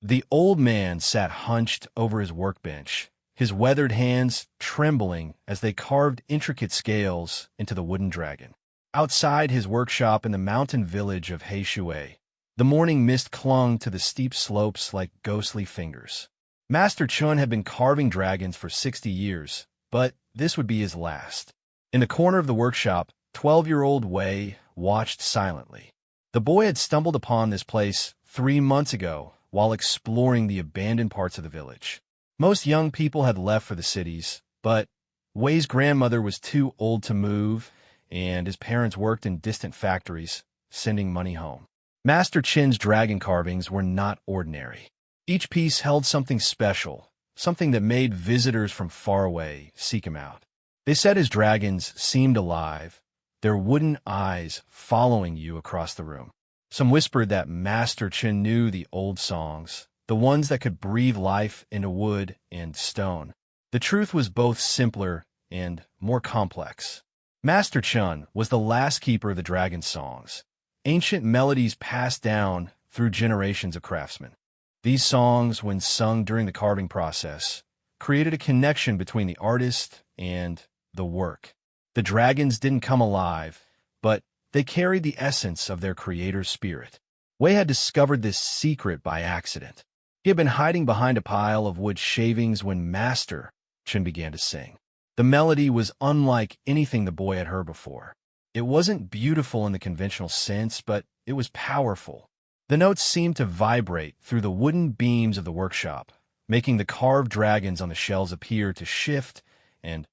The old man sat hunched over his workbench, his weathered hands trembling as they carved intricate scales into the wooden dragon. Outside his workshop in the mountain village of HFY, the morning mist clung to the steep slopes like ghostly fingers. Master Chun had been carving dragons for 60 years, but this would be his last. In the corner of the workshop, 12-year-old Wei watched silently. The boy had stumbled upon this place 3 months ago while exploring the abandoned parts of the village. Most young people had left for the cities, but Wei's grandmother was too old to move, and his parents worked in distant factories, sending money home. Master Chin's dragon carvings were not ordinary. Each piece held something special, something that made visitors from far away seek him out. They said his dragons seemed alive, their wooden eyes following you across the room. Some whispered that Master Chin knew the old songs, the ones that could breathe life into wood and stone. The truth was both simpler and more complex. Master Chun was the last keeper of the dragon songs, ancient melodies passed down through generations of craftsmen. These songs, when sung during the carving process, created a connection between the artist and the work. The dragons didn't come alive, but they carried the essence of their creator's spirit. Wei had discovered this secret by accident. He had been hiding behind a pile of wood shavings when Master Chun began to sing. The melody was unlike anything the boy had heard before. It wasn't beautiful in the conventional sense, but it was powerful. The notes seemed to vibrate through the wooden beams of the workshop, making the carved dragons on the shelves appear to shift and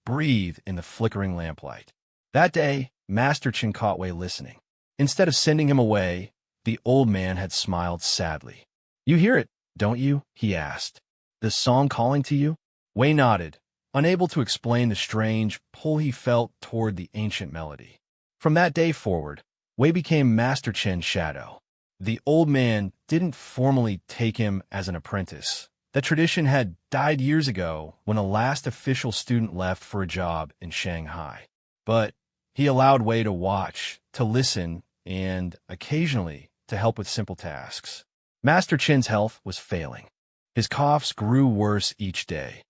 breathe in the flickering lamplight. That day, Master Chin caught Wei listening. Instead of sending him away, the old man had smiled sadly. "You hear it, don't you?" he asked. "The song calling to you?" Wei nodded, unable to explain the strange pull he felt toward the ancient melody. From that day forward, Wei became Master Chin's shadow. The old man didn't formally take him as an apprentice. That tradition had died years ago when a last official student left for a job in Shanghai. But he allowed Wei to watch, to listen, and occasionally to help with simple tasks. Master Chin's health was failing. His coughs grew worse each day,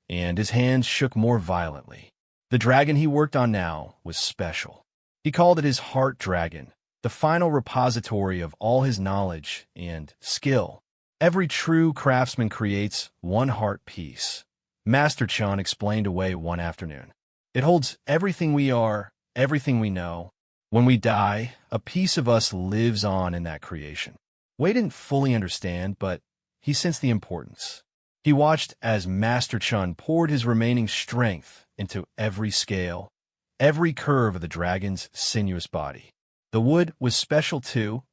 and his hands shook more violently. The dragon he worked on now was special. He called it his heart dragon, the final repository of all his knowledge and skill. Every true craftsman creates one heart piece. Master Chun explained to Wei one afternoon. It holds everything we are, everything we know. When we die, a piece of us lives on in that creation. Wei didn't fully understand, but he sensed the importance. He watched as Master Chun poured his remaining strength into every scale, every curve of the dragon's sinuous body. The wood was special too,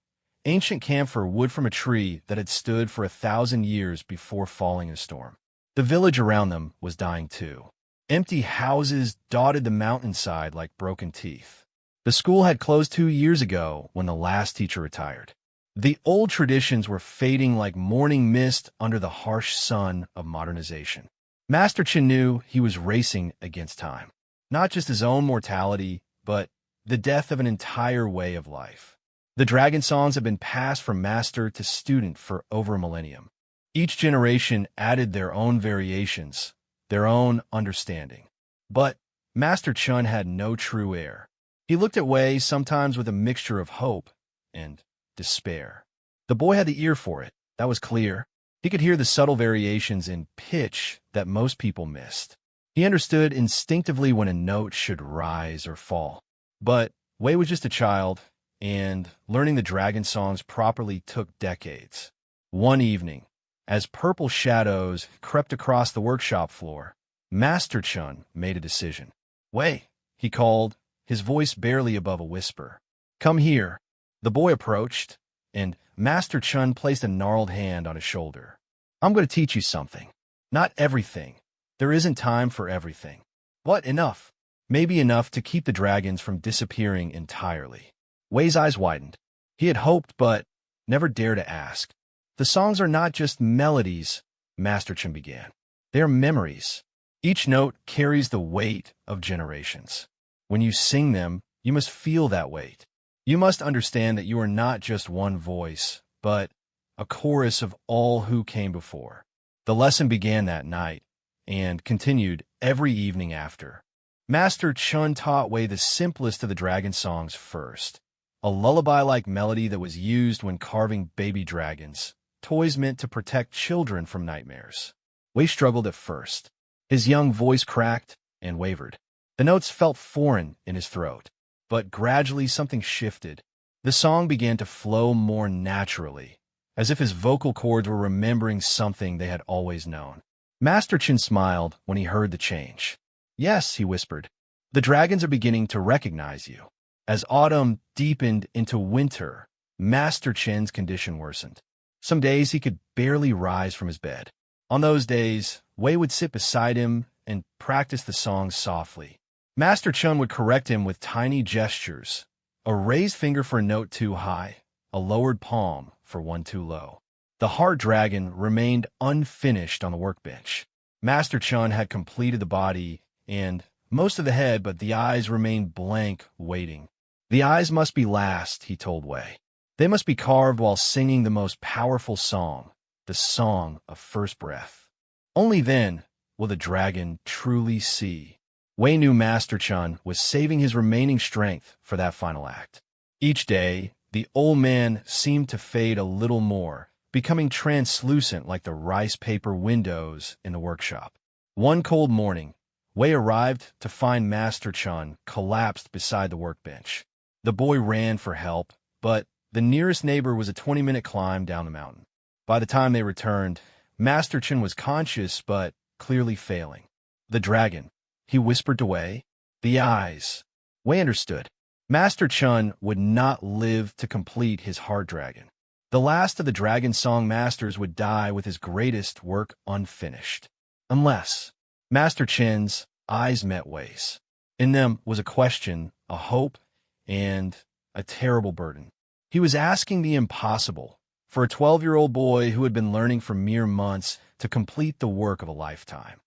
ancient camphor wood from a tree that had stood for 1,000 years before falling in a storm. The village around them was dying too. Empty houses dotted the mountainside like broken teeth. The school had closed 2 years ago when the last teacher retired. The old traditions were fading like morning mist under the harsh sun of modernization. Master Chin knew he was racing against time. Not just his own mortality, but the death of an entire way of life. The dragon songs have been passed from master to student for over a millennium. Each generation added their own variations, their own understanding. But Master Chun had no true heir. He looked at Wei sometimes with a mixture of hope and despair. The boy had the ear for it, that was clear. He could hear the subtle variations in pitch that most people missed. He understood instinctively when a note should rise or fall. But Wei was just a child, and learning the dragon songs properly took decades. One evening, as purple shadows crept across the workshop floor, Master Chun made a decision. "Wei," he called, his voice barely above a whisper. "Come here." The boy approached, and Master Chun placed a gnarled hand on his shoulder. "I'm going to teach you something. Not everything. There isn't time for everything. But enough. Maybe enough to keep the dragons from disappearing entirely." Wei's eyes widened. He had hoped, but never dared to ask. "The songs are not just melodies," Master Chun began. "They are memories. Each note carries the weight of generations. When you sing them, you must feel that weight. You must understand that you are not just one voice, but a chorus of all who came before. The lesson began that night and continued every evening after. Master Chun taught Wei the simplest of the dragon songs first, a lullaby-like melody that was used when carving baby dragons, toys meant to protect children from nightmares. Wei struggled at first. His young voice cracked and wavered. The notes felt foreign in his throat, but gradually something shifted. The song began to flow more naturally, as if his vocal cords were remembering something they had always known. Master Chin smiled when he heard the change. "Yes," he whispered, "the dragons are beginning to recognize you." As autumn deepened into winter, Master Chin's condition worsened. Some days he could barely rise from his bed. On those days, Wei would sit beside him and practice the song softly. Master Chun would correct him with tiny gestures, a raised finger for a note too high, a lowered palm for one too low. The heart dragon remained unfinished on the workbench. Master Chun had completed the body and most of the head, but the eyes remained blank, waiting. The eyes must be last, he told Wei. They must be carved while singing the most powerful song, the song of first breath. Only then will the dragon truly see. Wei knew Master Chun was saving his remaining strength for that final act. Each day, the old man seemed to fade a little more, becoming translucent like the rice paper windows in the workshop. One cold morning, Wei arrived to find Master Chun collapsed beside the workbench. The boy ran for help, but the nearest neighbor was a 20-minute climb down the mountain. By the time they returned, Master Chun was conscious but clearly failing. "The dragon," he whispered to Wei. "The eyes." Wei understood. Master Chun would not live to complete his heart dragon. The last of the dragon song masters would die with his greatest work unfinished. Unless Master Chin's eyes met Wei's. In them was a question, a hope, and a terrible burden. He was asking the impossible for a 12-year-old boy who had been learning for mere months to complete the work of a lifetime.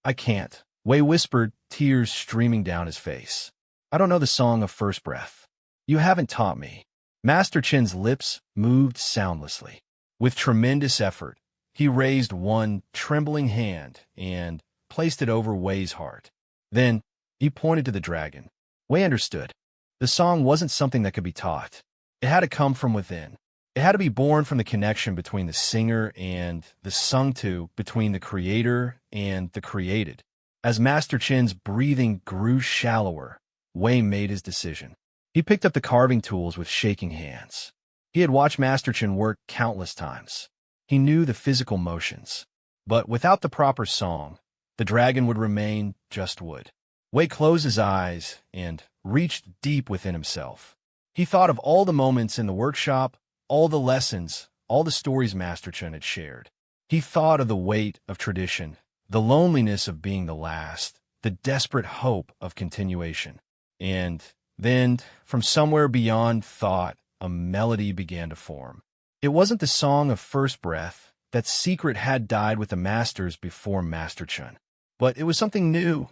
"I can't," Wei whispered, tears streaming down his face. "I don't know the song of first breath. You haven't taught me." Master Chin's lips moved soundlessly. With tremendous effort, he raised one trembling hand and placed it over Wei's heart. Then he pointed to the dragon. Wei understood. The song wasn't something that could be taught. It had to come from within. It had to be born from the connection between the singer and the sung to, between the creator and the created. As Master Chin's breathing grew shallower, Wei made his decision. He picked up the carving tools with shaking hands. He had watched Master Chin work countless times. He knew the physical motions. But without the proper song, the dragon would remain just wood. Wei closed his eyes and reached deep within himself. He thought of all the moments in the workshop, all the lessons, all the stories Master Chun had shared. He thought of the weight of tradition, the loneliness of being the last, the desperate hope of continuation. And then, from somewhere beyond thought, a melody began to form. It wasn't the song of first breath. That secret had died with the masters before Master Chun. But it was something new,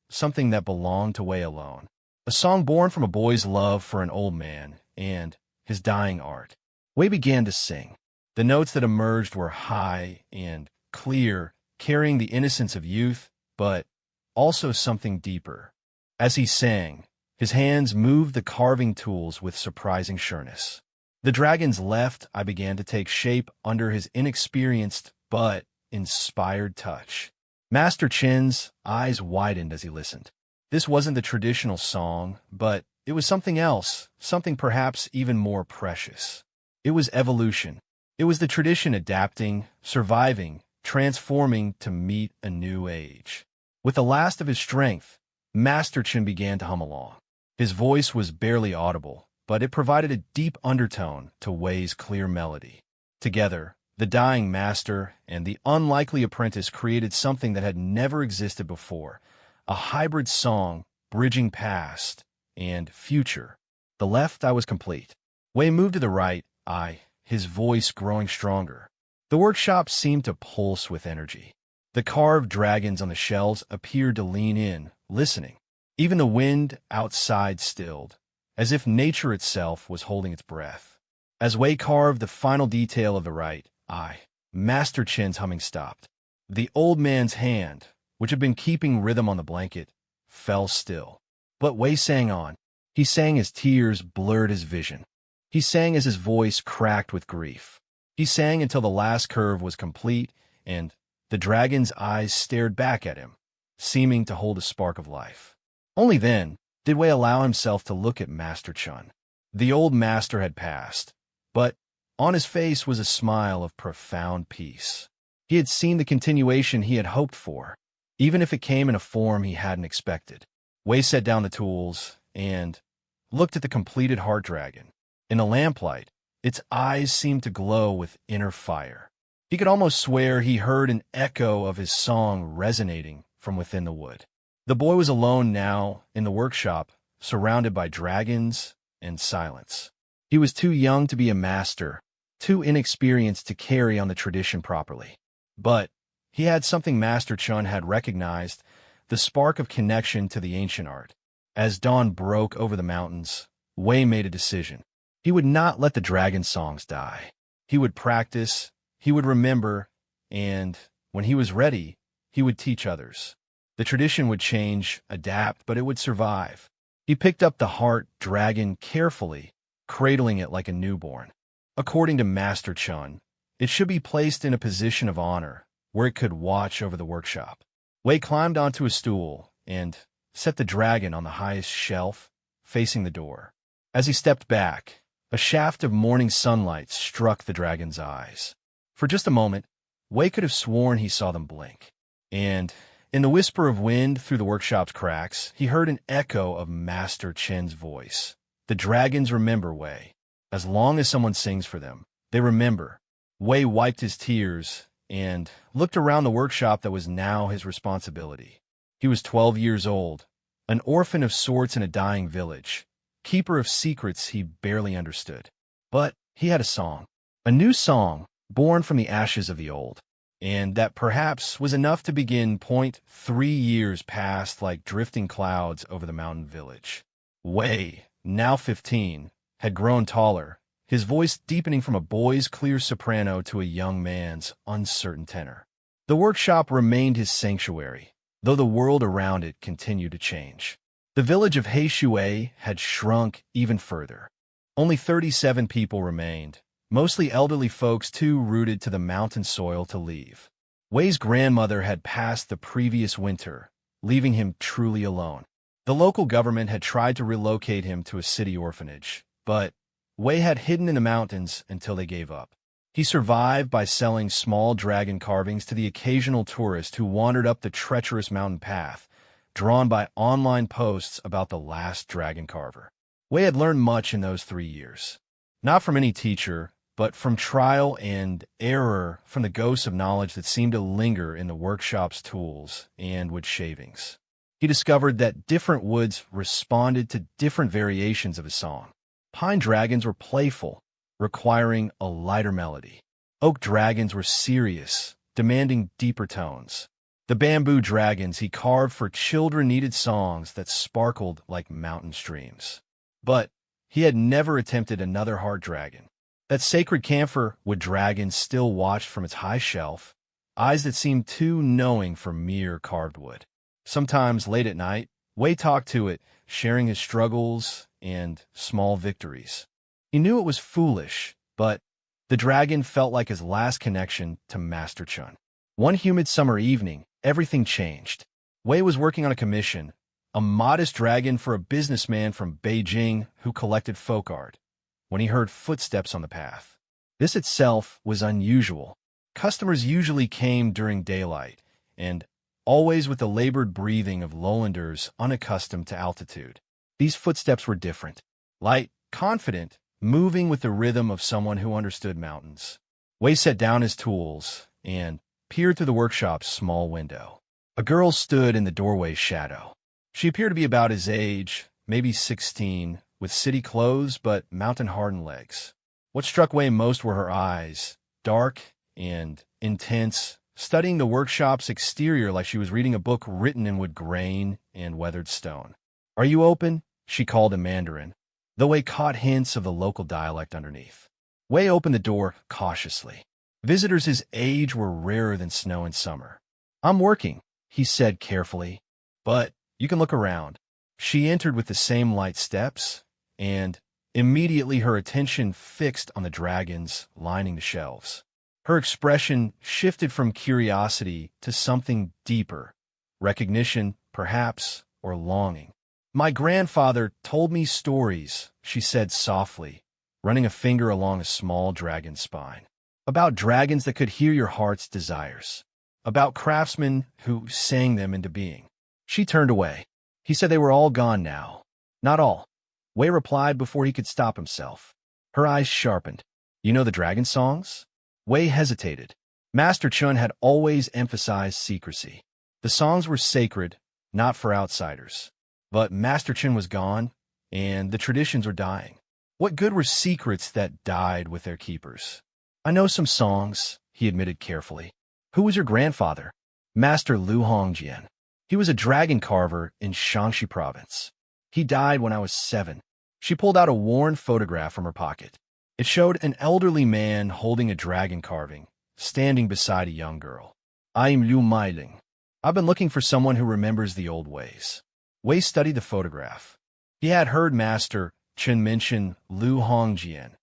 something that belonged to Wei alone. A song born from a boy's love for an old man and his dying art. Wei began to sing. The notes that emerged were high and clear, carrying the innocence of youth, but also something deeper. As he sang, his hands moved the carving tools with surprising sureness. The dragon's left eye began to take shape under his inexperienced but inspired touch. Master Chin's eyes widened as he listened. This wasn't the traditional song, but it was something else, something perhaps even more precious. It was evolution. It was the tradition adapting, surviving, transforming to meet a new age. With the last of his strength, Master Chin began to hum along. His voice was barely audible, but it provided a deep undertone to Wei's clear melody. Together, the dying master and the unlikely apprentice created something that had never existed before, a hybrid song bridging past and future. The left eye was complete. Wei moved to the right eye, his voice growing stronger. The workshop seemed to pulse with energy. The carved dragons on the shelves appeared to lean in, listening. Even the wind outside stilled, as if nature itself was holding its breath. As Wei carved the final detail of the right eye, Master Chen's humming stopped. The old man's hand, which had been keeping rhythm on the blanket, fell still. But Wei sang on. He sang as tears blurred his vision. He sang as his voice cracked with grief. He sang until the last curve was complete, and the dragon's eyes stared back at him, seeming to hold a spark of life. Only then did Wei allow himself to look at Master Chun. The old master had passed, but on his face was a smile of profound peace. He had seen the continuation he had hoped for, even if it came in a form he hadn't expected. Wei set down the tools and looked at the completed heart dragon. In the lamplight, its eyes seemed to glow with inner fire. He could almost swear he heard an echo of his song resonating from within the wood. The boy was alone now in the workshop, surrounded by dragons and silence. He was too young to be a master, too inexperienced to carry on the tradition properly. But he had something Master Chun had recognized, the spark of connection to the ancient art. As dawn broke over the mountains, Wei made a decision. He would not let the dragon songs die. He would practice, he would remember, and when he was ready, he would teach others. The tradition would change, adapt, but it would survive. He picked up the heart dragon carefully, cradling it like a newborn. According to Master Chun, it should be placed in a position of honor, where it could watch over the workshop. Wei climbed onto a stool and set the dragon on the highest shelf, facing the door. As he stepped back, a shaft of morning sunlight struck the dragon's eyes. For just a moment, Wei could have sworn he saw them blink. And in the whisper of wind through the workshop's cracks, he heard an echo of Master Chen's voice. The dragons remember, Wei. As long as someone sings for them, they remember. Wei wiped his tears and looked around the workshop that was now his responsibility. He was 12 years old, an orphan of sorts in a dying village, keeper of secrets he barely understood. But he had a song, a new song, born from the ashes of the old, and that perhaps was enough to begin. 3 years passed like drifting clouds over the mountain village. Wei, now 15, had grown taller, his voice deepening from a boy's clear soprano to a young man's uncertain tenor. The workshop remained his sanctuary, though the world around it continued to change. The village of HFY had shrunk even further. Only 37 people remained, mostly elderly folks too rooted to the mountain soil to leave. Wei's grandmother had passed the previous winter, leaving him truly alone. The local government had tried to relocate him to a city orphanage, but Wei had hidden in the mountains until they gave up. He survived by selling small dragon carvings to the occasional tourist who wandered up the treacherous mountain path, drawn by online posts about the last dragon carver. Wei had learned much in those 3 years. Not from any teacher, but from trial and error, from the ghosts of knowledge that seemed to linger in the workshop's tools and wood shavings. He discovered that different woods responded to different variations of his song. Pine dragons were playful, requiring a lighter melody. Oak dragons were serious, demanding deeper tones. The bamboo dragons he carved for children needed songs that sparkled like mountain streams. But he had never attempted another heart dragon. That sacred camphor wood dragon still watched from its high shelf, eyes that seemed too knowing for mere carved wood. Sometimes late at night, Wei talked to it, sharing his struggles and small victories. He knew it was foolish, but the dragon felt like his last connection to Master Chun. One humid summer evening, everything changed. Wei was working on a commission, a modest dragon for a businessman from Beijing who collected folk art, when he heard footsteps on the path. This itself was unusual. Customers usually came during daylight, and always with the labored breathing of lowlanders unaccustomed to altitude. These footsteps were different, light, confident, moving with the rhythm of someone who understood mountains. Wei set down his tools and peered through the workshop's small window. A girl stood in the doorway's shadow. She appeared to be about his age, maybe 16, with city clothes but mountain-hardened legs. What struck Wei most were her eyes, dark and intense, studying the workshop's exterior like she was reading a book written in wood grain and weathered stone. "Are you open?" she called in Mandarin, though Wei caught hints of the local dialect underneath. Wei opened the door cautiously. Visitors his age were rarer than snow in summer. "I'm working," he said carefully, "but you can look around." She entered with the same light steps, and immediately her attention fixed on the dragons lining the shelves. Her expression shifted from curiosity to something deeper, recognition, perhaps, or longing. "My grandfather told me stories," she said softly, running a finger along a small dragon's spine. "About dragons that could hear your heart's desires. About craftsmen who sang them into being." She turned away. "He said they were all gone now." "Not all," Wei replied before he could stop himself. Her eyes sharpened. "You know the dragon songs?" Wei hesitated. Master Chun had always emphasized secrecy. The songs were sacred, not for outsiders. But Master Chun was gone, and the traditions were dying. What good were secrets that died with their keepers? "I know some songs," he admitted carefully. "Who was your grandfather?" "Master Lu Hongjian. He was a dragon carver in Shaanxi province. He died when I was 7. She pulled out a worn photograph from her pocket. It showed an elderly man holding a dragon carving, standing beside a young girl. "I'm Liu Meiling. I've been looking for someone who remembers the old ways." Wei studied the photograph. He had heard Master Chen mention Lu Hongjian.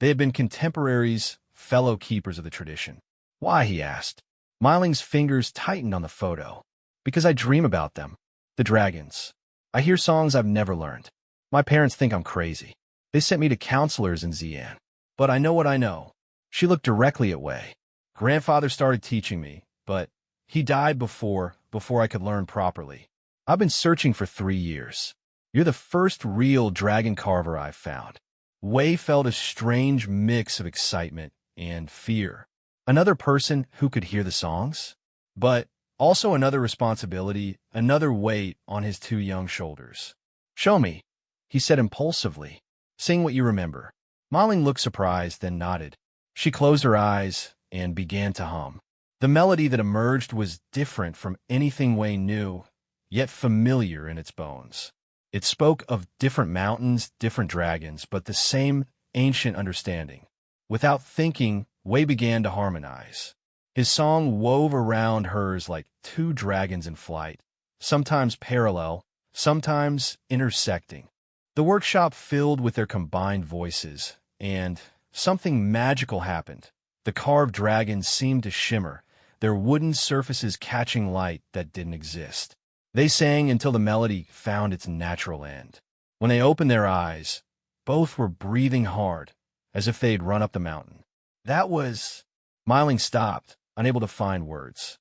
They had been contemporaries, fellow keepers of the tradition. "Why?" he asked. Meiling's fingers tightened on the photo. "Because I dream about them. The dragons. I hear songs I've never learned. My parents think I'm crazy. They sent me to counselors in Xi'an. But I know what I know." She looked directly at Wei. "Grandfather started teaching me, but he died before I could learn properly. I've been searching for 3 years. You're the first real dragon carver I've found." Wei felt a strange mix of excitement and fear. Another person who could hear the songs, but also another responsibility, another weight on his 2 young shoulders. "Show me," he said impulsively. "Sing what you remember." Meiling looked surprised, then nodded. She closed her eyes and began to hum. The melody that emerged was different from anything Wei knew, yet familiar in its bones. It spoke of different mountains, different dragons, but the same ancient understanding. Without thinking, Wei began to harmonize. His song wove around hers like 2 dragons in flight, sometimes parallel, sometimes intersecting. The workshop filled with their combined voices, and something magical happened. The carved dragons seemed to shimmer, their wooden surfaces catching light that didn't exist. They sang until the melody found its natural end. When they opened their eyes, both were breathing hard, as if they'd run up the mountain. "That was—" Meiling stopped, unable to find words.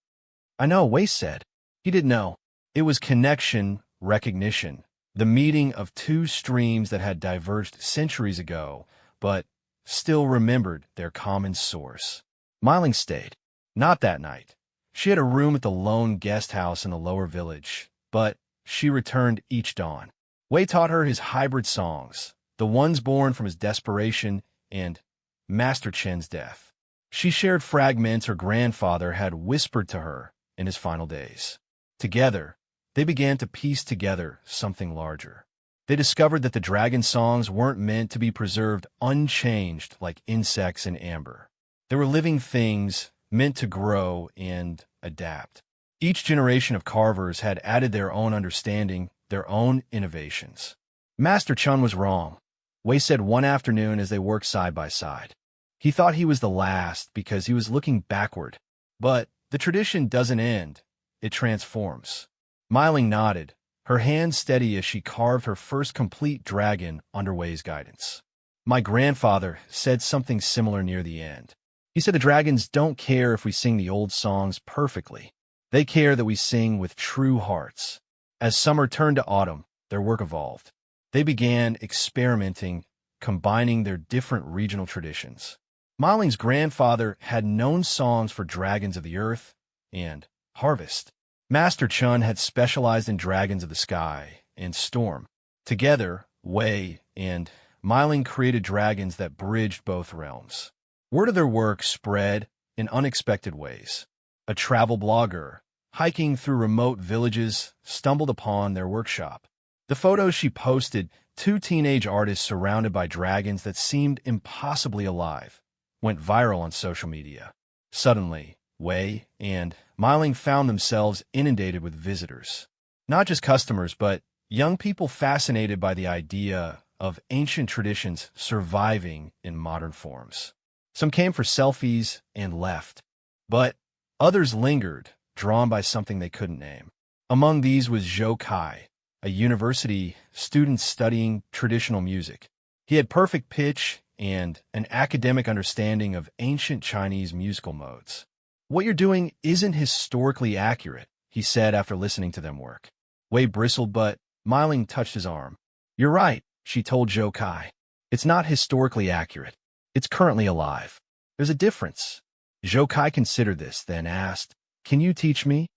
"I know," Wei said. He didn't know. It was connection, recognition, the meeting of 2 streams that had diverged centuries ago, but still remembered their common source. Meiling stayed. Not that night. She had a room at the lone guest house in the lower village, but she returned each dawn. Wei taught her his hybrid songs, the ones born from his desperation and Master Chen's death. She shared fragments her grandfather had whispered to her in his final days. Together, they began to piece together something larger. They discovered that the dragon songs weren't meant to be preserved unchanged like insects in amber. They were living things meant to grow and adapt. Each generation of carvers had added their own understanding, their own innovations. Master Chun was wrong, Wei said one afternoon as they worked side by side. He thought he was the last because he was looking backward. But the tradition doesn't end, it transforms. Meiling nodded, her hand steady as she carved her first complete dragon under Wei's guidance. "My grandfather said something similar near the end. He said the dragons don't care if we sing the old songs perfectly. They care that we sing with true hearts." As summer turned to autumn, their work evolved. They began experimenting, combining their different regional traditions. Meiling's grandfather had known songs for dragons of the earth and harvest. Master Chun had specialized in dragons of the sky and storm. Together, Wei and Meiling created dragons that bridged both realms. Word of their work spread in unexpected ways. A travel blogger, hiking through remote villages, stumbled upon their workshop. The photos she posted Two teenage artists surrounded by dragons that seemed impossibly alive went viral on social media. Suddenly, Wei and Miling found themselves inundated with visitors. Not just customers, but young people fascinated by the idea of ancient traditions surviving in modern forms. Some came for selfies and left, but others lingered, drawn by something they couldn't name. Among these was Zhou Kai, a university student studying traditional music. He had perfect pitch and an academic understanding of ancient Chinese musical modes. "What you're doing isn't historically accurate," he said after listening to them work. Wei bristled, but Miling touched his arm. "You're right," she told Zhou Kai. "It's not historically accurate. It's currently alive. There's a difference." Zhou Kai considered this, then asked, "Can you teach me?"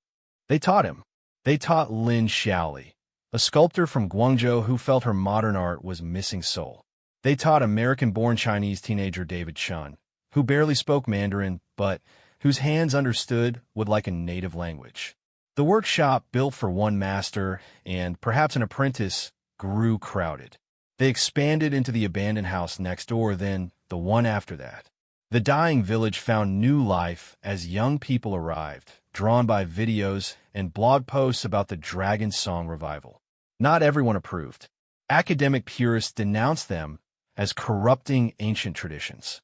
They taught him. They taught Lin Xiaoli, a sculptor from Guangzhou who felt her modern art was missing soul. They taught American-born Chinese teenager David Chun, who barely spoke Mandarin, but whose hands understood would like a native language. The workshop, built for one master and perhaps an apprentice, grew crowded. They expanded into the abandoned house next door, then the one after that. The dying village found new life as young people arrived, drawn by videos and blog posts about the Dragon Song revival. Not everyone approved. Academic purists denounced them as corrupting ancient traditions.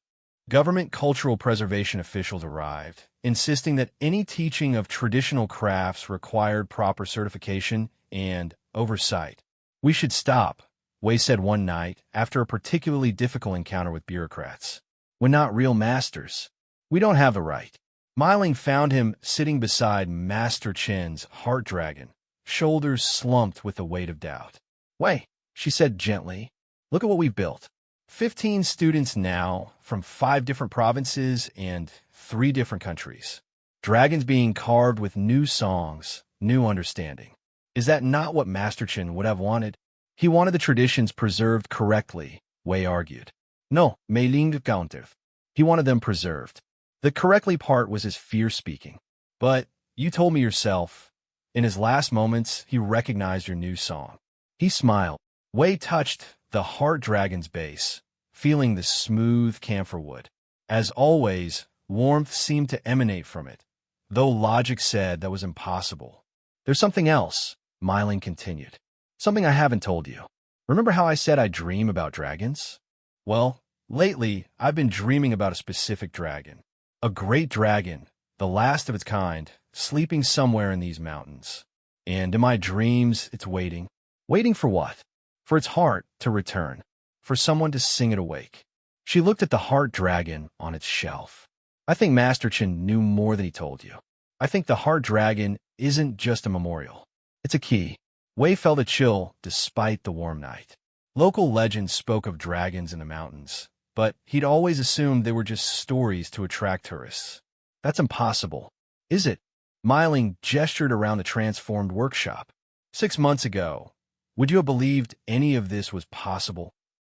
Government cultural preservation officials arrived, insisting that any teaching of traditional crafts required proper certification and oversight. "We should stop," Wei said one night after a particularly difficult encounter with bureaucrats. "We're not real masters. We don't have the right." Miling found him sitting beside Master Chen's heart dragon, shoulders slumped with the weight of doubt. "Wei," she said gently, "look at what we've built. 15 students now from 5 different provinces and 3 different countries. Dragons being carved with new songs, new understanding. Is that not what Master Chen would have wanted? He wanted the traditions preserved correctly," Wei argued. "No, Mei Ling countered. He wanted them preserved. The correctly part was his fear speaking. But you told me yourself, in his last moments, he recognized your new song." He smiled. Wei touched the heart dragon's base, feeling the smooth camphor wood. As always, warmth seemed to emanate from it, though logic said that was impossible. "There's something else," Miling continued. "Something I haven't told you. Remember how I said I dream about dragons? Well, lately, I've been dreaming about a specific dragon. A great dragon, the last of its kind, sleeping somewhere in these mountains. And in my dreams, it's waiting. Waiting for what? For its heart to return. For someone to sing it awake." She looked at the heart dragon on its shelf. "I think Master Chen knew more than he told you. I think the heart dragon isn't just a memorial. It's a key." Wei felt a chill despite the warm night. Local legends spoke of dragons in the mountains, but he'd always assumed they were just stories to attract tourists. "That's impossible." "Is it?" Miling gestured around the transformed workshop. 6 months ago, would you have believed any of this was possible?"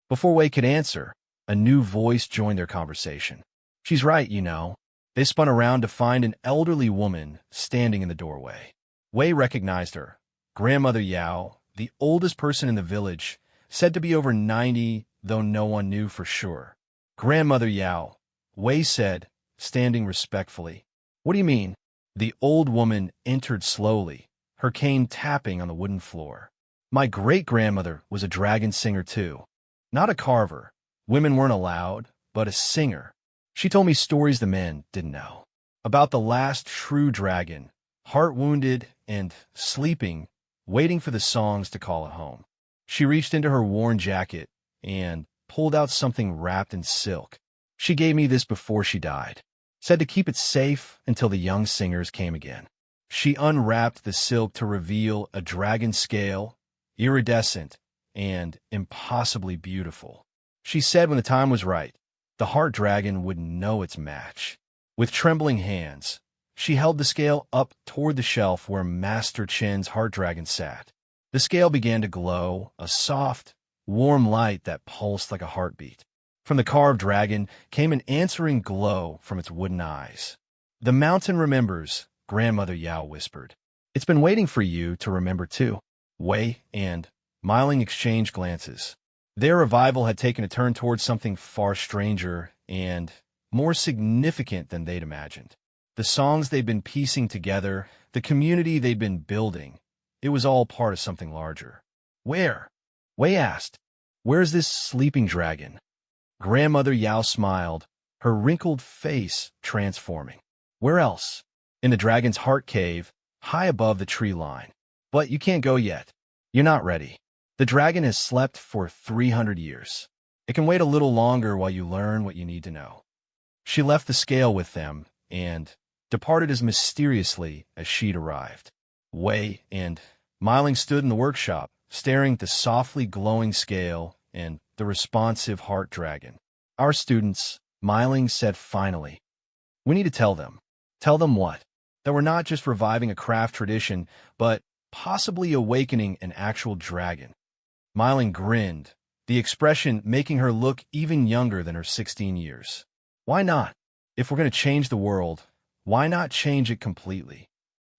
Before Wei could answer, a new voice joined their conversation. "She's right, you know." They spun around to find an elderly woman standing in the doorway. Wei recognized her. Grandmother Yao, the oldest person in the village, said to be over 90, though no one knew for sure. "Grandmother Yao," Wei said, standing respectfully. "What do you mean?" The old woman entered slowly, her cane tapping on the wooden floor. "My great-grandmother was a dragon singer too. Not a carver. Women weren't allowed, but a singer. She told me stories the men didn't know. About the last true dragon, heart-wounded and sleeping, waiting for the songs to call it home. She reached into her worn jacket and pulled out something wrapped in silk. She gave me this before she died. Said to keep it safe until the young singers came again." She unwrapped the silk to reveal a dragon scale, iridescent and impossibly beautiful. She said when the time was right, the heart dragon would know its match. With trembling hands, she held the scale up toward the shelf where Master Chen's heart dragon sat. The scale began to glow, a soft, warm light that pulsed like a heartbeat. From the carved dragon came an answering glow from its wooden eyes. "The mountain remembers," Grandmother Yao whispered. "It's been waiting for you to remember too." Wei and Miling exchanged glances. Their revival had taken a turn towards something far stranger and more significant than they'd imagined. The songs they'd been piecing together, the community they'd been building, it was all part of something larger. Where? Wei asked. Where's this sleeping dragon? Grandmother Yao smiled, her wrinkled face transforming. Where else? In the dragon's heart cave, high above the tree line. But you can't go yet. You're not ready. The dragon has slept for 300 years. It can wait a little longer while you learn what you need to know. She left the scale with them and departed as mysteriously as she'd arrived. Wei and Miling stood in the workshop, staring at the softly glowing scale and the responsive heart dragon. Our students, Miling said finally. We need to tell them. Tell them what? That we're not just reviving a craft tradition, but possibly awakening an actual dragon. Miling grinned, the expression making her look even younger than her 16 years. Why not? If we're going to change the world, why not change it completely?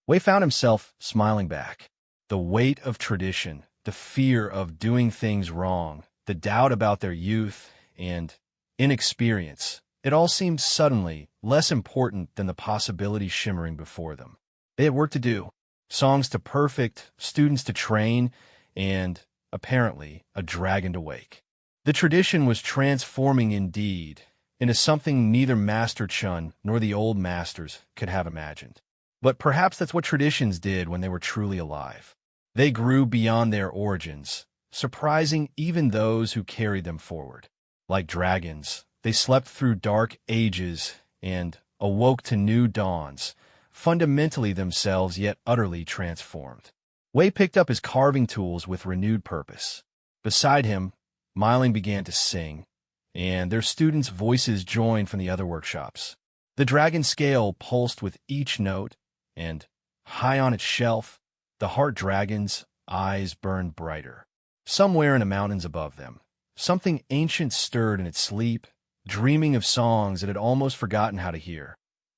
Wei found himself smiling back. The weight of tradition, the fear of doing things wrong, the doubt about their youth and inexperience, it all seemed suddenly less important than the possibilities shimmering before them. They had work to do, songs to perfect, students to train, and, apparently, a dragon to wake. The tradition was transforming indeed into something neither Master Chun nor the old masters could have imagined. But perhaps that's what traditions did when they were truly alive. They grew beyond their origins, surprising even those who carried them forward. Like dragons, they slept through dark ages and awoke to new dawns, fundamentally themselves yet utterly transformed. Wei picked up his carving tools with renewed purpose. Beside him, Miling began to sing, and their students' voices joined from the other workshops. The dragon scale pulsed with each note, and, high on its shelf, the heart dragon's eyes burned brighter. Somewhere in the mountains above them, something ancient stirred in its sleep, dreaming of songs it had almost forgotten how to hear.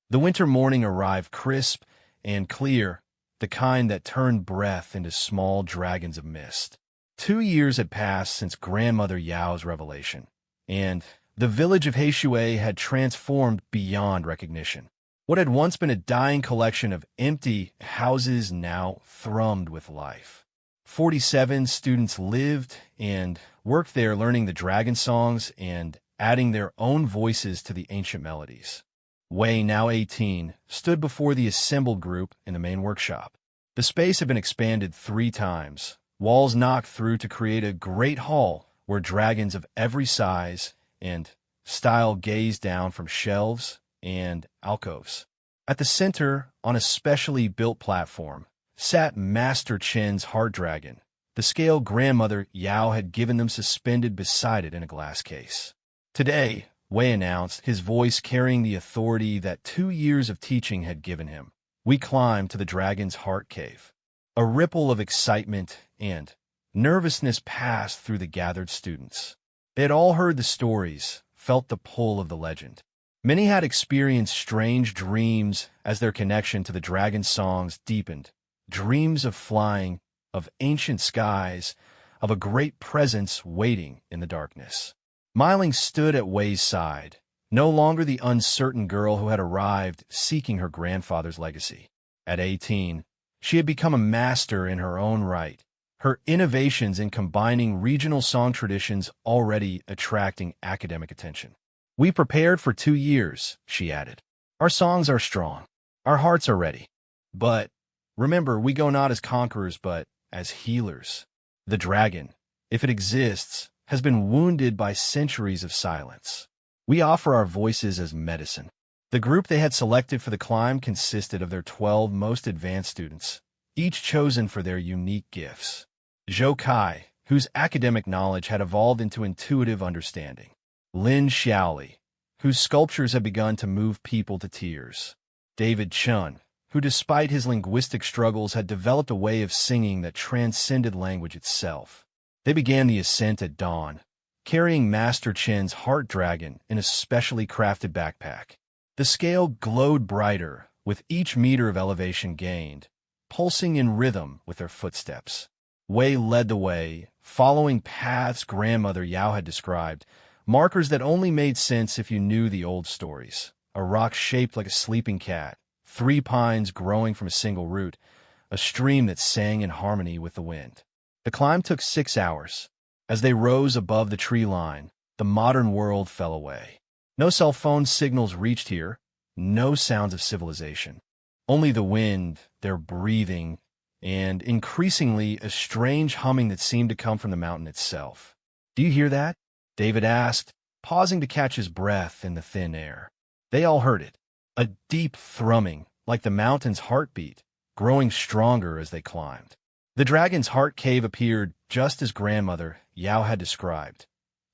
The winter morning arrived crisp and clear, the kind that turned breath into small dragons of mist. 2 years had passed since Grandmother Yao's revelation, and the village of HFY had transformed beyond recognition. What had once been a dying collection of empty houses now thrummed with life. 47 students lived and worked there, learning the dragon songs and adding their own voices to the ancient melodies. Wei, now 18, stood before the assembled group in the main workshop. The space had been expanded 3 times, walls knocked through to create a great hall where dragons of every size and style gazed down from shelves and alcoves. At the center, on a specially built platform, sat Master Chen's heart dragon, the scale Grandmother Yao had given them suspended beside it in a glass case. Today, Wei announced, his voice carrying the authority that 2 years of teaching had given him, we climbed to the dragon's heart cave. A ripple of excitement and nervousness passed through the gathered students. They had all heard the stories, felt the pull of the legend. Many had experienced strange dreams as their connection to the dragon songs deepened, dreams of flying, of ancient skies, of a great presence waiting in the darkness. Miling stood at Wei's side, no longer the uncertain girl who had arrived seeking her grandfather's legacy. At 18, she had become a master in her own right, her innovations in combining regional song traditions already attracting academic attention. We prepared for 2 years, she added. Our songs are strong. Our hearts are ready. But remember, we go not as conquerors, but as healers. The dragon, if it exists, has been wounded by centuries of silence. We offer our voices as medicine. The group they had selected for the climb consisted of their 12 most advanced students, each chosen for their unique gifts. Zhou Kai, whose academic knowledge had evolved into intuitive understanding. Lin Xiaoli, whose sculptures had begun to move people to tears. David Chun, who despite his linguistic struggles had developed a way of singing that transcended language itself. They began the ascent at dawn, carrying Master Chen's heart dragon in a specially crafted backpack. The scale glowed brighter with each meter of elevation gained, pulsing in rhythm with their footsteps. Wei led the way, following paths grandmother Yao had described, markers that only made sense if you knew the old stories. A rock shaped like a sleeping cat, 3 pines growing from a single root, a stream that sang in harmony with the wind. The climb took 6 hours. As they rose above the tree line, the modern world fell away. No cell phone signals reached here, no sounds of civilization. Only the wind, their breathing, and increasingly a strange humming that seemed to come from the mountain itself. "Do you hear that?" David asked, pausing to catch his breath in the thin air. They all heard it, a deep thrumming, like the mountain's heartbeat, growing stronger as they climbed. The dragon's heart cave appeared just as grandmother Yao had described,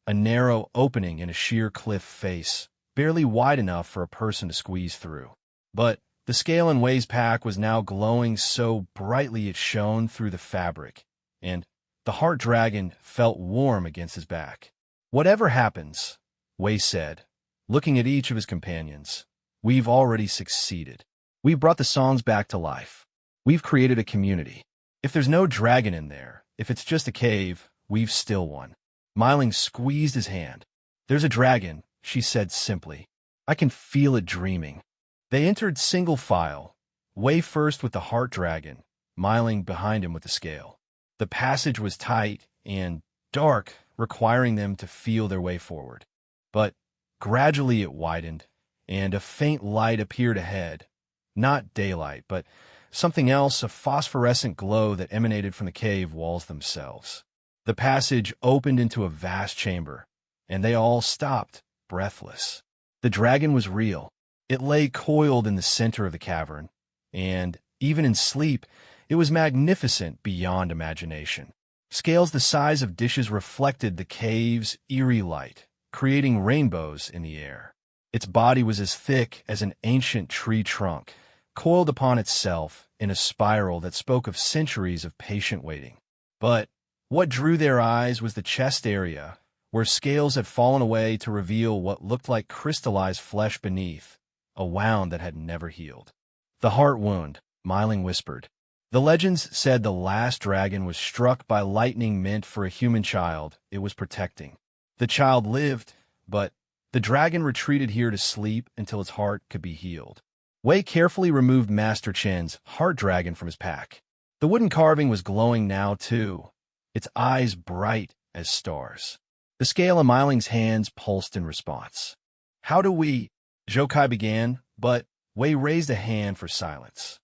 a narrow opening in a sheer cliff face, barely wide enough for a person to squeeze through. But the scale in Wei's pack was now glowing so brightly it shone through the fabric, and the heart dragon felt warm against his back. "Whatever happens," Wei said, looking at each of his companions, "we've already succeeded. We've brought the songs back to life. We've created a community. If there's no dragon in there, if it's just a cave, we've still won." Myling squeezed his hand. "There's a dragon," she said simply. "I can feel it dreaming." They entered single file, Wei first with the heart dragon, Myling behind him with the scale. The passage was tight and dark, requiring them to feel their way forward. But gradually it widened, and a faint light appeared ahead. Not daylight, but something else, a phosphorescent glow that emanated from the cave walls themselves. The passage opened into a vast chamber, and they all stopped, breathless. The dragon was real. It lay coiled in the center of the cavern, and, even in sleep, it was magnificent beyond imagination. Scales the size of dishes reflected the cave's eerie light, creating rainbows in the air. Its body was as thick as an ancient tree trunk, coiled upon itself in a spiral that spoke of centuries of patient waiting. But what drew their eyes was the chest area, where scales had fallen away to reveal what looked like crystallized flesh beneath, a wound that had never healed. "The heart wound," Myling whispered. "The legends said the last dragon was struck by lightning meant for a human child it was protecting. The child lived, but the dragon retreated here to sleep until its heart could be healed." Wei carefully removed Master Chen's heart dragon from his pack. The wooden carving was glowing now, too, its eyes bright as stars. The scale in Myling's hands pulsed in response. "How do we—" Zhou began, but Wei raised a hand for silence.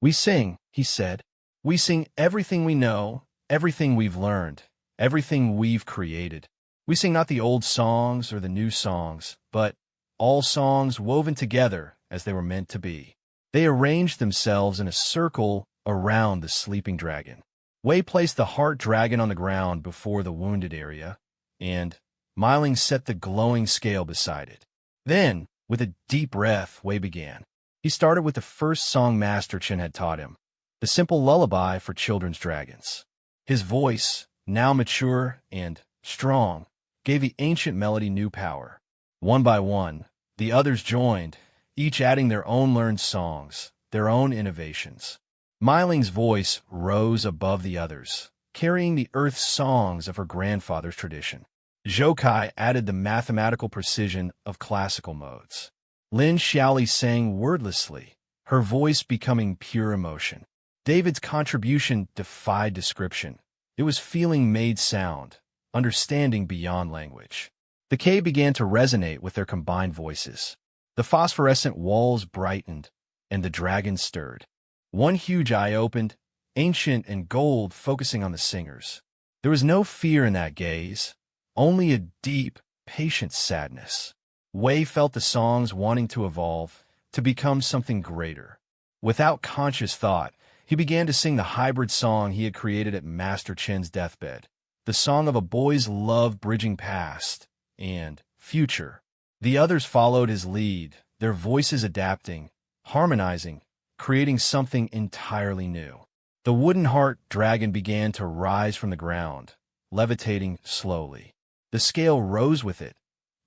"We sing," he said. "We sing everything we know, everything we've learned, everything we've created. We sing not the old songs or the new songs, but all songs woven together as they were meant to be." They arranged themselves in a circle around the sleeping dragon. Wei placed the heart dragon on the ground before the wounded area, and Myling set the glowing scale beside it. Then, with a deep breath, Wei began. He started with the first song Master Chen had taught him, the simple lullaby for children's dragons. His voice, now mature and strong, gave the ancient melody new power. One by one, the others joined, each adding their own learned songs, their own innovations. Myling's voice rose above the others, carrying the earth's songs of her grandfather's tradition. Zhou added the mathematical precision of classical modes. Lin Xiaoli sang wordlessly, her voice becoming pure emotion. David's contribution defied description. It was feeling made sound, understanding beyond language. The cave began to resonate with their combined voices. The phosphorescent walls brightened, and the dragon stirred. One huge eye opened, ancient and gold, focusing on the singers. There was no fear in that gaze, only a deep, patient sadness. Wei felt the songs wanting to evolve, to become something greater. Without conscious thought, he began to sing the hybrid song he had created at Master Chen's deathbed, the song of a boy's love bridging past and future. The others followed his lead, their voices adapting, harmonizing, creating something entirely new. The wooden heart dragon began to rise from the ground, levitating slowly. The scale rose with it,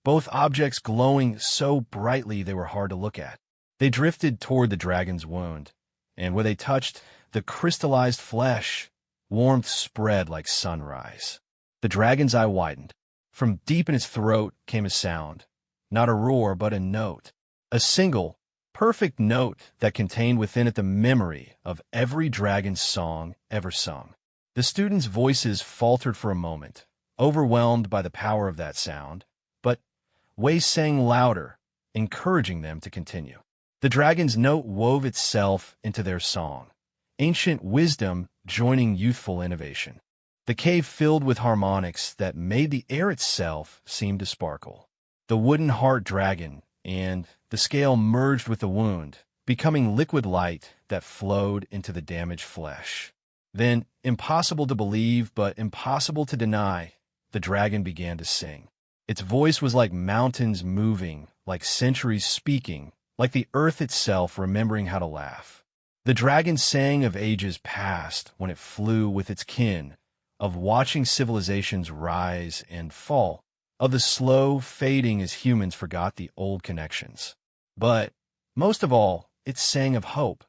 both objects glowing so brightly they were hard to look at. They drifted toward the dragon's wound, and where they touched, the crystallized flesh, Warmth spread like sunrise. The dragon's eye widened. From deep in its throat came a sound, not a roar but a note, a single, perfect note that contained within it the memory of every dragon's song ever sung. The students' voices faltered for a moment, overwhelmed by the power of that sound, but Wei sang louder, encouraging them to continue. The dragon's note wove itself into their song, ancient wisdom joining youthful innovation. The cave filled with harmonics that made the air itself seem to sparkle. The wooden heart dragon and the scale merged with the wound, becoming liquid light that flowed into the damaged flesh. Then, impossible to believe but impossible to deny, the dragon began to sing. Its voice was like mountains moving, like centuries speaking, like the earth itself remembering how to laugh. The dragon sang of ages past when it flew with its kin, of watching civilizations rise and fall, of the slow fading as humans forgot the old connections. But, most of all, it sang of hope.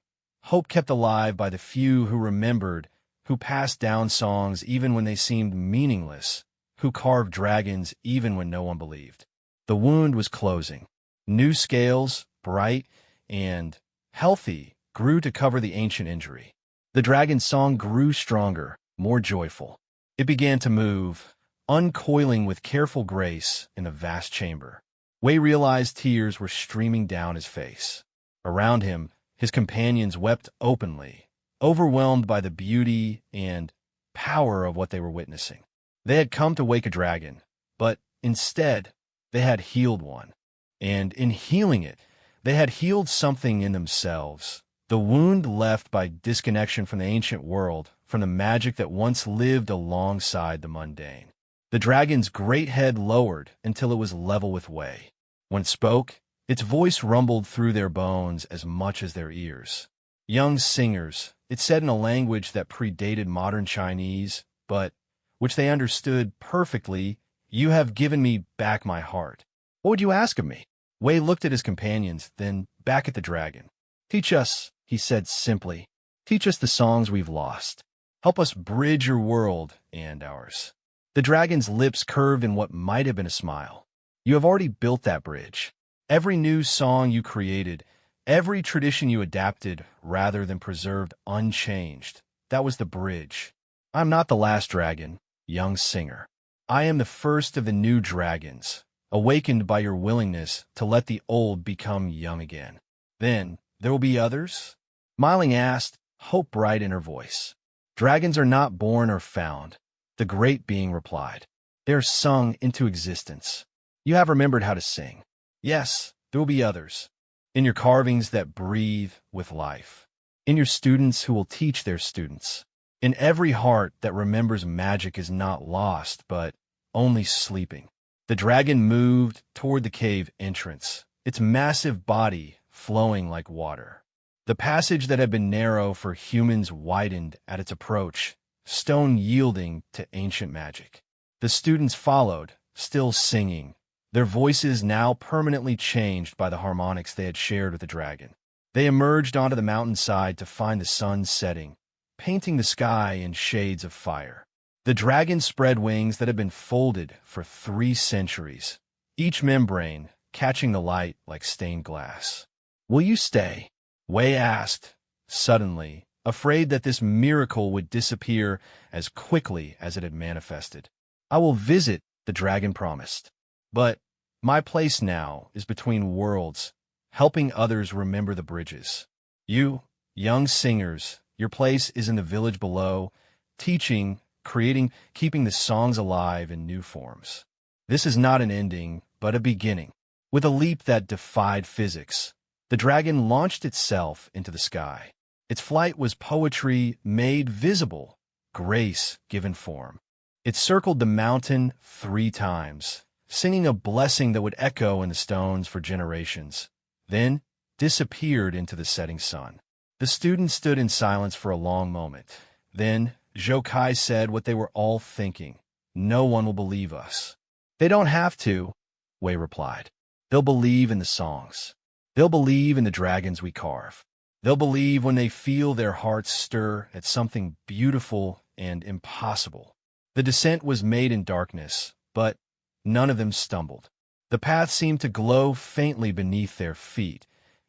Hope kept alive by the few who remembered, who passed down songs even when they seemed meaningless, who carved dragons even when no one believed. The wound was closing. New scales, bright and healthy, grew to cover the ancient injury. The dragon's song grew stronger, more joyful. It began to move, uncoiling with careful grace in the vast chamber. Wei realized tears were streaming down his face. Around him, his companions wept openly, overwhelmed by the beauty and power of what they were witnessing. They had come to wake a dragon, but instead, they had healed one. And in healing it, they had healed something in themselves. The wound left by disconnection from the ancient world, from the magic that once lived alongside the mundane. The dragon's great head lowered until it was level with Wei. When it spoke, its voice rumbled through their bones as much as their ears. Young singers, it said in a language that predated modern Chinese, but which they understood perfectly, you have given me back my heart. What would you ask of me? Wei looked at his companions, then back at the dragon. Teach us, he said simply. Teach us the songs we've lost. Help us bridge your world and ours. The dragon's lips curved in what might have been a smile. You have already built that bridge. Every new song you created, every tradition you adapted rather than preserved unchanged, that was the bridge. I'm not the last dragon, young singer. I am the first of the new dragons, awakened by your willingness to let the old become young again. Then, there will be others? Smiling asked, hope bright in her voice. Dragons are not born or found, the great being replied. They are sung into existence. You have remembered how to sing. Yes, there will be others. In your carvings that breathe with life. In your students who will teach their students. In every heart that remembers magic is not lost, but only sleeping. The dragon moved toward the cave entrance, its massive body flowing like water. The passage that had been narrow for humans widened at its approach, stone yielding to ancient magic. The students followed, still singing, their voices now permanently changed by the harmonics they had shared with the dragon. They emerged onto the mountainside to find the sun setting, painting the sky in shades of fire. The dragon spread wings that had been folded for 3 centuries, each membrane catching the light like stained glass. Will you stay? Wei asked, suddenly, afraid that this miracle would disappear as quickly as it had manifested. I will visit, the dragon promised. But my place now is between worlds, helping others remember the bridges. You, young singers, your place is in the village below, teaching, creating, keeping the songs alive in new forms. This is not an ending, but a beginning. With a leap that defied physics, the dragon launched itself into the sky. Its flight was poetry made visible, grace given form. It circled the mountain 3 times, singing a blessing that would echo in the stones for generations, then disappeared into the setting sun. The students stood in silence for a long moment. Then Zhou Kai said what they were all thinking. No one will believe us. They don't have to, Wei replied. They'll believe in the songs. They'll believe in the dragons we carve. They'll believe when they feel their hearts stir at something beautiful and impossible. The descent was made in darkness, but none of them stumbled. The path seemed to glow faintly beneath their feet,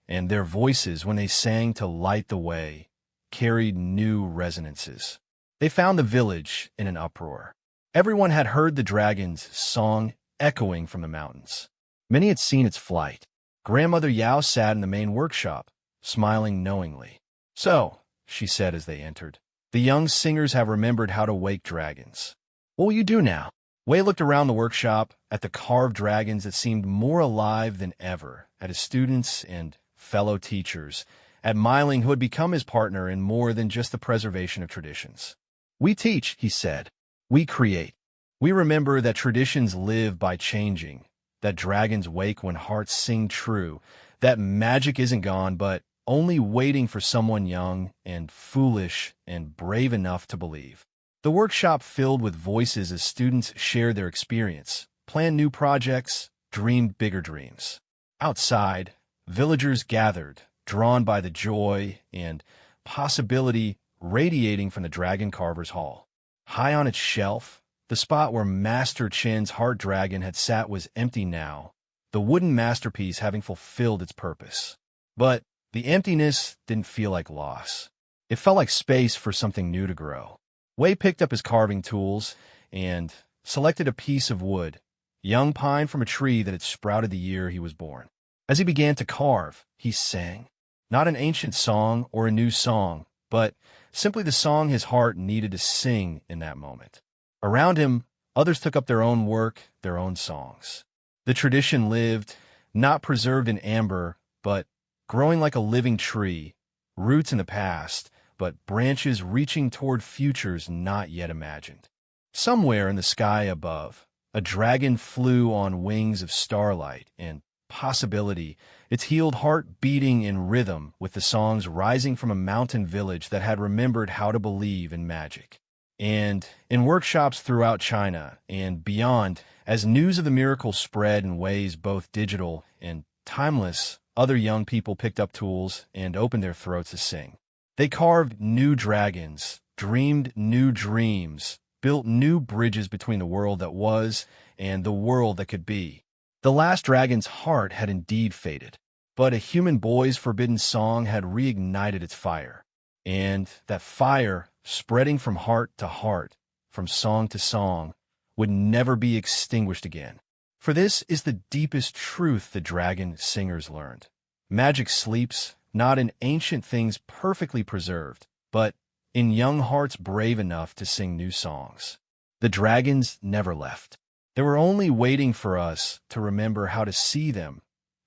and their voices, when they sang to light the way, carried new resonances. They found the village in an uproar. Everyone had heard the dragon's song echoing from the mountains. Many had seen its flight. Grandmother Yao sat in the main workshop, smiling knowingly. "So," she said as they entered, "the young singers have remembered how to wake dragons. What will you do now?" Wei looked around the workshop at the carved dragons that seemed more alive than ever, at his students and fellow teachers, at Myling, who had become his partner in more than just the preservation of traditions. "We teach," he said. "We create. We remember that traditions live by changing, that dragons wake when hearts sing true, that magic isn't gone, but only waiting for someone young and foolish and brave enough to believe." The workshop filled with voices as students shared their experience, planned new projects, dreamed bigger dreams. Outside, villagers gathered, drawn by the joy and possibility radiating from the Dragon Carver's Hall. High on its shelf, the spot where Master Chen's heart dragon had sat was empty now, the wooden masterpiece having fulfilled its purpose. But the emptiness didn't feel like loss. It felt like space for something new to grow. Wei picked up his carving tools and selected a piece of wood, young pine from a tree that had sprouted the year he was born. As he began to carve, he sang. Not an ancient song or a new song, but simply the song his heart needed to sing in that moment. Around him, others took up their own work, their own songs. The tradition lived, not preserved in amber, but growing like a living tree, roots in the past, but branches reaching toward futures not yet imagined. Somewhere in the sky above, a dragon flew on wings of starlight and possibility, its healed heart beating in rhythm with the songs rising from a mountain village that had remembered how to believe in magic. And in workshops throughout China and beyond, as news of the miracle spread in ways both digital and timeless, other young people picked up tools and opened their throats to sing. They carved new dragons, dreamed new dreams, built new bridges between the world that was and the world that could be. The last dragon's heart had indeed faded, but a human boy's forbidden song had reignited its fire. And that fire, spreading from heart to heart, from song to song, would never be extinguished again. For this is the deepest truth the dragon singers learned. Magic sleeps, not in ancient things perfectly preserved, but in young hearts brave enough to sing new songs. The dragons never left. They were only waiting for us to remember how to see them,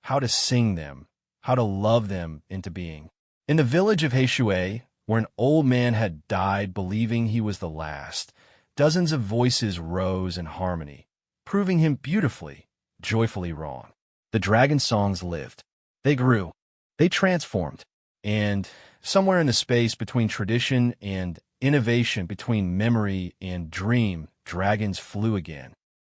how to sing them, how to love them into being. In the village of HFY, where an old man had died believing he was the last, dozens of voices rose in harmony, proving him beautifully, joyfully wrong. The dragon songs lived. They grew. They transformed. And somewhere in the space between tradition and innovation, between memory and dream, dragons flew again.